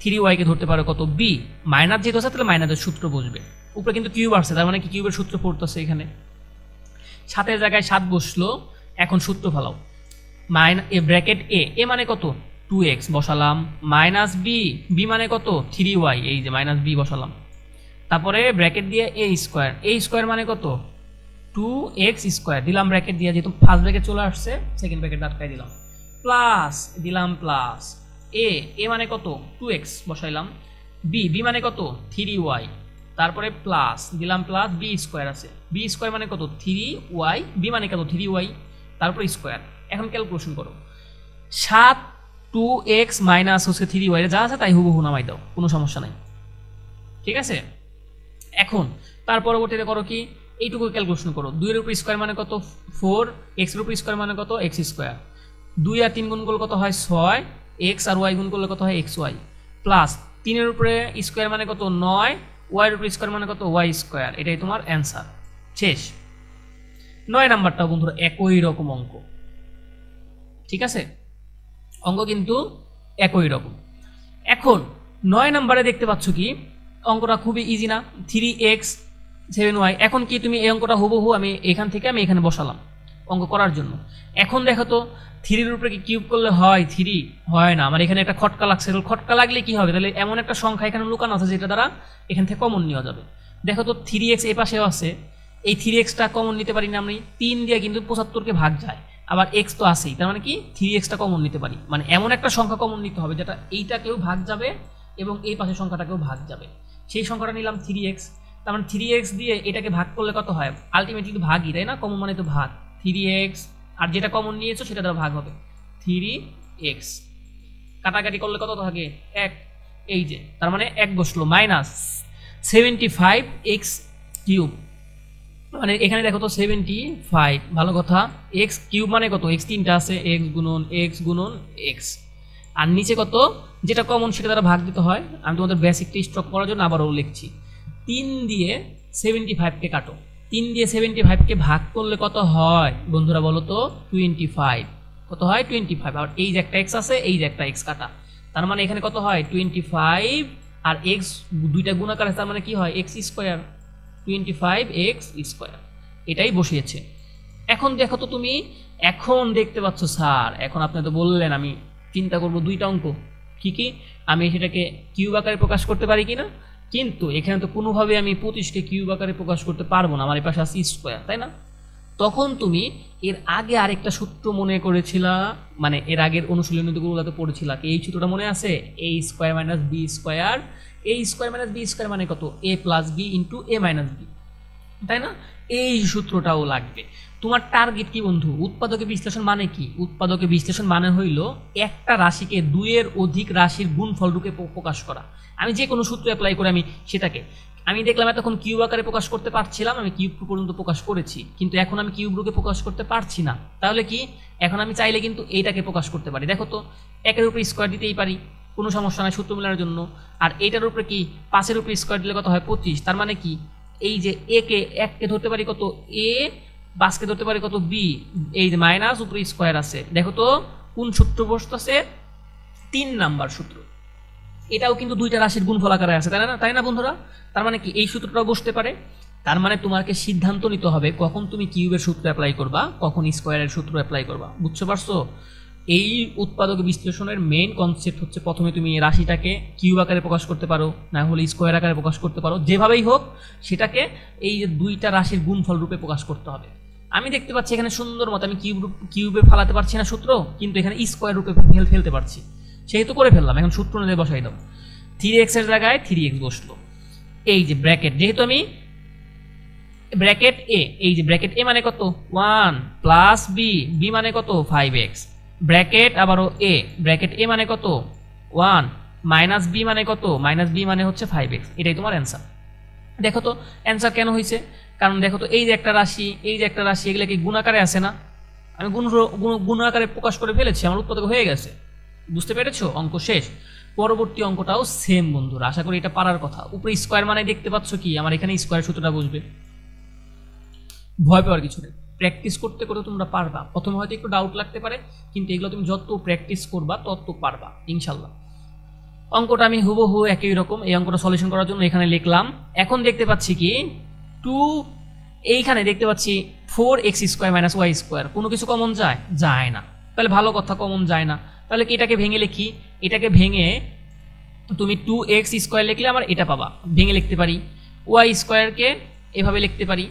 3y কে ধরতে পারো কত b, মাইনাস যেহেতু আছে তাহলে মাইনাসের সূত্র বসবে, উপরে কিন্তু কিউব আসছে তার মানে কি কিউবের সূত্র পড়তেছে এখানে। 7 জায়গায় 7 বসলো, এখন সূত্র ফেলাও, ব্র্যাকেট a মানে কত 2x বসালাম, মাইনাস b মানে কত 3y, এই যে মাইনাস b বসালাম, তারপরে ব্র্যাকেট দিয়ে a স্কোয়ার মানে কত 2x স্কোয়ার দিলাম ব্র্যাকেট দিয়ে, যেহেতু ফার্স্ট ব্র্যাকেট চলে আসছে সেকেন্ড ব্র্যাকেট আটকাই দিলাম, প্লাস দিলাম প্লাস a মানে কত 2x বসাইলাম, b মানে কত 3y, তারপরে প্লাস দিলাম প্লাস b স্কোয়ার আছে, b স্কোয়ার মানে কত 3y, b মানে কত 3y, তারপরে স্কোয়ার। এখন ক্যালকুলেশন করো, 7 2x মাইনাস হচ্ছে 3y যা আছে তাই হুবহু নামাই দাও, কোনো সমস্যা নাই, ঠিক আছে? এখন তার পরবর্তীতে করো কি, এইটুকু ক্যালকুলেশন করো, 2 এর উপর স্কোয়ার মানে কত 4, x এর উপর স্কোয়ার মানে কত x স্কোয়ার, 2 আর 3 গুণ করলে কত হয় 6, x আর y গুণ করলে কত হয় xy, প্লাস 3 এর উপরে স্কোয়ার মানে কত 9, y এর উপর স্কোয়ার মানে কত y স্কোয়ার, এটাই তোমার অ্যান্সার, শেষ। 9 নাম্বারটাও বন্ধুরা একই রকম অঙ্ক, ঠিক আছে? অঙ্ক কিন্তু একই রকম। এখন 9 নাম্বারে দেখতে পাচ্ছ কি অঙ্কটা খুবই ইজি না, 3x 7y। এখন কি তুমি এই অঙ্কটা হুবহু আমি এখান থেকে আমি এখানে বসালাম অঙ্ক করার জন্য। এখন দেখো তো 3 এর উপরে কি কিউব করলে হয় 3? হয় না, আমার এখানে একটা খটকা লাগছে, খটকা লাগলে কি হবে, তাহলে এমন একটা সংখ্যা এখানে লুকানো আছে যেটা দ্বারা এখান থেকে কমন নেওয়া যাবে। দেখো তো 3x এই পাশেও আছে, এই 3xটা কমন নিতে পারি না আমি, 3 দিয়ে কিন্তু 75কে ভাগ যায়, আবার x তো আছেই, তার মানে কি 3xটা কমন নিতে পারি, মানে এমন একটা সংখ্যা কমন নিতে হবে যেটা এইটাকেও ভাগ যাবে এবং এই পাশের সংখ্যাটাকেও ভাগ যাবে, সেই সংখ্যাটা নিলাম 3x। তার মানে 3x দিয়ে এটাকে ভাগ করলে কত হয়, আলটিমেটলি তো ভাগই, তাই না? কমন মানে তো ভাগ, 3x আর যেটা কমন নিয়েছো সেটা দ্বারা ভাগ হবে 3x, কাটাকাটি করলে কত থাকে 1, এই যে তার মানে 1 বসলো, মাইনাস 75x কিউব, মানে এখানে দেখো তো 75, ভালো কথা, x কিউব মানে কত x 3টা আছে, x গুণন x, আর নিচে কত যেটা কমন সেটা দ্বারা ভাগ দিতে হয়, আমি তোমাদের বেসিকটা স্টক করার জন্য আবারও লিখছি, 3 দিয়ে 75কে কাটো, 3 দিয়ে 75কে ভাগ করলে কত হয় বন্ধুরা বলো তো 25, কত হয় 25, আর এই যে একটা x আছে এই যে একটা x কাটা, তার মানে এখানে কত হয় 25 আর x দুইটা গুণাকার আছে, তার মানে কি হয় x স্কয়ার, 25x স্কয়ার, এটাই বসিয়েছে। এখন দেখো তো তুমি, এখন দেখতে পাচ্ছ স্যার এখন আপনি তো বললেন আমি চিন্তা করব দুইটা অঙ্ক, কি আমি সেটাকে কিউব আকারে প্রকাশ করতে পারি কিনা, কিন্তু এখানে তো কোনোভাবে আমি 25কে কিউব আকারে প্রকাশ করতে পারবো না, আমার এই পাশে আছে স্কয়ার, তাই না? তখন তুমি এর আগে আরেকটা সূত্র মনে করেছিলা, মানে এর আগের অনুশীলনীগুলোতে পড়েছিলা, এই সূত্রটা মনে আছে, a square minus b square, a square minus b square মানে কত a plus b into a minus b, তাই না? এই সূত্রটাও লাগবে। তোমার টার্গেট কি বন্ধু, উৎপাদকে বিশ্লেষণ মানে কি? উৎপাদকে বিশ্লেষণ মানে হইল একটা রাশিকে 2 এর অধিক রাশির গুণফল রূপে প্রকাশ করা। আমি যে কোনো সূত্র অ্যাপ্লাই করে আমি সেটাকে, আমি দেখলাম এতক্ষণ কিউব আকারে প্রকাশ করতে পারছিলাম, আমি কিউব পর্যন্ত প্রকাশ করেছি, কিন্তু এখন আমি কিউব রূপে প্রকাশ করতে পারছি না, তাহলে কি এখন আমি চাইলে কিন্তু এইটাকে প্রকাশ করতে পারি। দেখো তো 1 এর উপরে স্কয়ার দিতেই পারি, কোনো সমস্যা নাই সূত্র মেলানোর জন্য, আর এইটার উপরে কি 5 এর উপরে স্কয়ার দিলে কত হয় 25, তার মানে কি এই যে a কে 1 কে ধরতে পারি কত a, 5 কে ধরতে পারি কত b, এই যে মাইনাস উপরে স্কয়ার আছে, দেখো তো কোন সূত্র বসতেছে 3 নাম্বার সূত্র, এটাও কিন্তু দুইটা রাশির গুণফল আকারে আছে, তাই না বন্ধুরা? তার মানে কি এই সূত্রটাও বসতে পারে, তার মানে তোমাকে সিদ্ধান্ত নিতে হবে কখন তুমি কিউবের সূত্র অ্যাপ্লাই করবা, কখন স্কয়ারের সূত্র অ্যাপ্লাই করবা, বুঝতে পারছো? এই উৎপাদক বিশ্লেষণের মেইন কনসেপ্ট হচ্ছে প্রথমে তুমি রাশিটাকে কিউব আকারে প্রকাশ করতে পারো, না হলে স্কয়ার আকারে প্রকাশ করতে পারো, যেভাবেই হোক সেটাকে এই যে দুইটা রাশির গুণফল রূপে প্রকাশ করতে হবে। আমি দেখতে পাচ্ছি এখানে সুন্দর মতো আমি কিউবে ফালাতে পারছি না সূত্র, কিন্তু এখানে স্কয়ার রূপে ফেলতে পারছি, সেহেতু করে ফেললাম। এখন সূত্র অনুযায়ী বসাই দাও, 3x এর জায়গায় 3x বসলো, এই যে ব্র্যাকেট, যেহেতু আমি ব্র্যাকেট a, এই যে ব্র্যাকেট a মানে কত 1 প্লাস b, b মানে কত 5x, ব্র্যাকেট আবারও a, ব্র্যাকেট a মানে কত 1 মাইনাস b মানে কত, মাইনাস b মানে হচ্ছে 5x, এটাই তোমার অ্যান্সার। দেখো তো অ্যান্সার কেন হয়েছে, কারণ দেখো তো এই যে একটা রাশি, এই যে একটা রাশি, এগুলো কি গুণ আকারে আছে না, আমি গুণ আকারে প্রকাশ করে ফেলেছি, আমার উৎপাদক হয়ে গেছে। বুঝতে পেরেছো? অঙ্ক শেষ। পরবর্তী অঙ্কটাও সেম বন্ধুরা, আশা করি এটা পারার কথা। উপরে স্কোয়ার মানে দেখতে পাচ্ছ কি, আমার এখানে স্কোয়ার সূত্রটা বুঝবে, ভয় পাওয়ার কিছু নেই। প্র্যাকটিস করতে করতে তোমরা পারবা। প্রথমে হয়তো একটু ডাউট লাগতে পারে, কিন্তু এগুলো তুমি যত প্র্যাকটিস করবা তত পারবা ইনশাল্লাহ। অঙ্কটা আমি হুবহু একই রকম এই অঙ্কটা সলিউশন করার জন্য এখানে লিখলাম। এখন দেখতে পাচ্ছি কি 2, এইখানে দেখতে পাচ্ছি 4x² - y², কোনো কিছু কমন যায় না। তাহলে ভালো কথা, কমন যায় না, তাহলে কি এটাকে ভেঙে লিখি। এটাকে ভেঙে তুমি 2x² লিখলে আমার এটা পাবা, ভেঙে লিখতে পারি। y²কে এভাবে লিখতে পারি।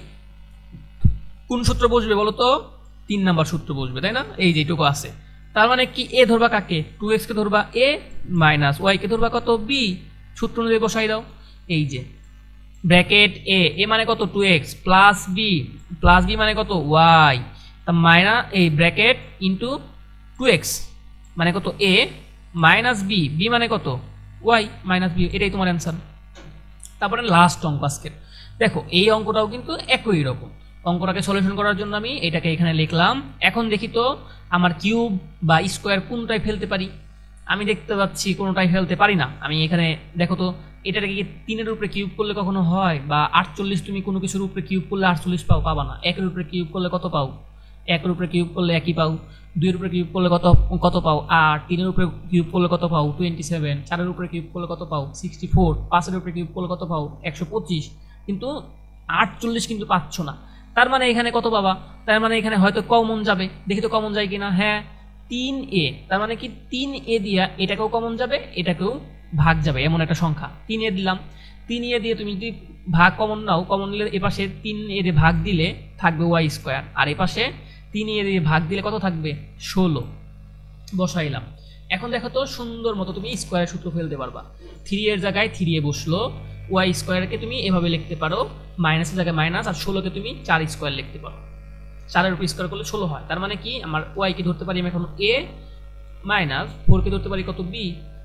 কোন সূত্র বসবে বলো তো? 3 নাম্বার সূত্র বসবে, তাই না? এই যেটুকু আছে, তার মানে কি এ ধরবা কাকে? 2x কে ধরবা a, মাইনাস y কে ধরবা কত? b। সূত্র অনুযায়ী বসাই দাও। এই যে ব্র্যাকেট a মানে কত? 2x প্লাস b মানে কত? y, তা মাইনাস এই ব্র্যাকেট ইন্টু 2x মানে কত? a মাইনাস b মানে কত? y minus b। এটাই তোমার অ্যান্সার। তারপরে লাস্ট অঙ্ক আজকের, দেখো এই অঙ্কটাও কিন্তু একই রকম। অঙ্কটাকে সলিউশন করার জন্য আমি এটাকে এখানে লিখলাম। এখন দেখি তো আমার কিউব বা স্কোয়ার কোনটাই ফেলতে পারি। আমি দেখতে পাচ্ছি কোনোটাই ফেলতে পারি না। আমি এখানে দেখো তো, এটাকে কি 3-এর উপরে কিউব করলে কখনো হয়? বা 48 তুমি কোনো কিছুর উপরে কিউব করলে 48 পাও? পাবা না। 1-এর উপরে কিউব করলে কত পাও? 1-এর উপরে কিউব করলে 1ই পাও। 2-এর উপরে কিউব করলে কত পাও? 8। 3-এর উপরে কিউব করলে কত পাও? 27। 4-এর উপরে কিউব করলে কত পাও? 64। 5-এর উপরে কিউব করলে কত পাও? 125। কিন্তু 48 কিন্তু পাচ্ছ না। তার মানে এখানে কত পাবা? তার মানে এখানে হয়তো কমন যাবে। দেখি তো কমন যায় কিনা। হ্যাঁ, 3a। তার মানে কি 3a দিয়া এটাকেও কমন যাবে, এটাকেও ভাগ যাবে, এমন একটা সংখ্যা। 3a দিলাম। 3a দিয়ে তুমি যদি ভাগ কমন নাও, কমন নিলে এপাশে 3a দিয়ে ভাগ দিলে থাকবে y², আর এপাশে 3a দিয়ে ভাগ দিলে কত থাকবে? 16। বসাইলাম। এখন দেখো তো সুন্দর মতো তুমি স্কোয়ারের সূত্র ফেলতে পারবা। 3 এর জায়গায় 3a বসলো। y²কে তুমি এভাবে লিখতে পারো, মাইনাসের জায়গায় মাইনাস, আর 16কে তুমি 4² লিখতে পারো। 4-এর উপর স্কোয়ার করলে 16 হয়। তার মানে কি আমার y কে ধরতে পারি আমি এখন a, মাইনাস 4কে ধরতে পারি কত? b।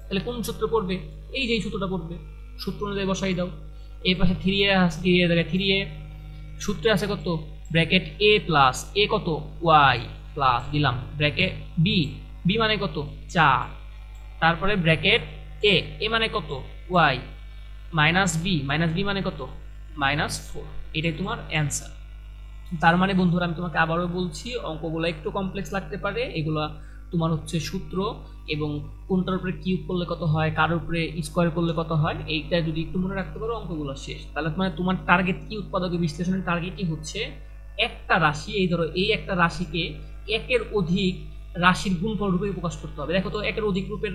তাহলে কোন সূত্র পড়বে? এই যে সূত্রটা পড়বে। সূত্র অনুযায়ী বসাই দাও। এই পাশে 3a আছে, 3a জায়গায় 3a। সূত্রে আছে কত? ব্র্যাকেট a প্লাস a কত? y প্লাস দিলাম ব্র্যাকেট b মানে কত? 4। তারপরে ব্র্যাকেট a মানে কত? y মাইনাস b মানে কত? -4। এটাই তোমার অ্যান্সার। তার মানে বন্ধুরা আমি তোমাকে আবারও বলছি, অঙ্কগুলো একটু কমপ্লেক্স লাগতে পারে। এগুলা তোমার হচ্ছে সূত্র, এবং কোনটার উপরে কিউব করলে কত হয়, কার উপরে স্কোয়ার করলে কত হয়, এইটা যদি একটু মনে রাখতে পারো অঙ্কগুলো শেষ। তাহলে মানে তোমার টার্গেট কি? উৎপাদকের বিশ্লেষণের টার্গেটই হচ্ছে একটা রাশি, এই ধরো এই একটা রাশিকে 1-এর অধিক রাশির গুণফল রূপে প্রকাশ করতে হবে। দেখো তো 1-এর অধিক রূপের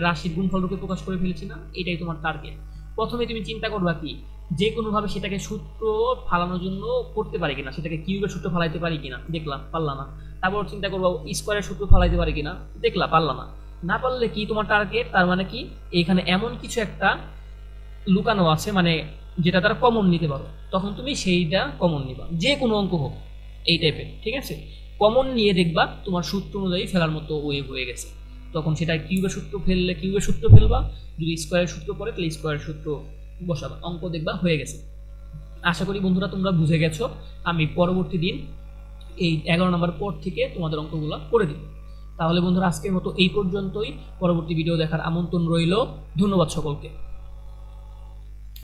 রাশির গুণফল রূপে প্রকাশ করে ফেলেছি না? এটাই তোমার টার্গেট। প্রথমে তুমি চিন্তা করবা কি, যে কোনোভাবে সেটাকে সূত্র ফালানোর জন্য করতে পারি কিনা, সেটাকে কিউবের সূত্র ফালাইতে পারি কিনা, দেখলাম পারলা না। তারপর চিন্তা করবো স্কোয়ারের সূত্র ফালাইতে পারি কিনা, দেখলা পারলা না। না পারলে কি তোমার টার্গেট? তার মানে কি এখানে এমন কিছু একটা লুকানো আছে, মানে যেটা তারা কমন নিতে পারো, তখন তুমি সেইটা কমন নিবা, যে কোনো অঙ্ক হোক এই টাইপের। ঠিক আছে, কমন নিয়ে দেখবা তোমার সূত্র অনুযায়ী ফেলার মতো ওয়েভ হয়ে গেছে। তখন সেটা কিউবের সূত্র ফেললে কিউবের সূত্র ফেলবা, যদি স্কোয়ারের সূত্র পড়ে তাহলে স্কোয়ারের সূত্র বসাবা, অঙ্ক দেখবা হয়ে গেছে। আশা করি বন্ধুরা তোমরা বুঝে গেছো। আমি পরবর্তী দিন এই 11 নম্বর পর থেকে তোমাদের অঙ্কগুলো করে দিব। তাহলে বন্ধুরা আজকের মতো এই পর্যন্তই। পরবর্তী ভিডিও দেখার আমন্ত্রণ রইল। ধন্যবাদ সকলকে।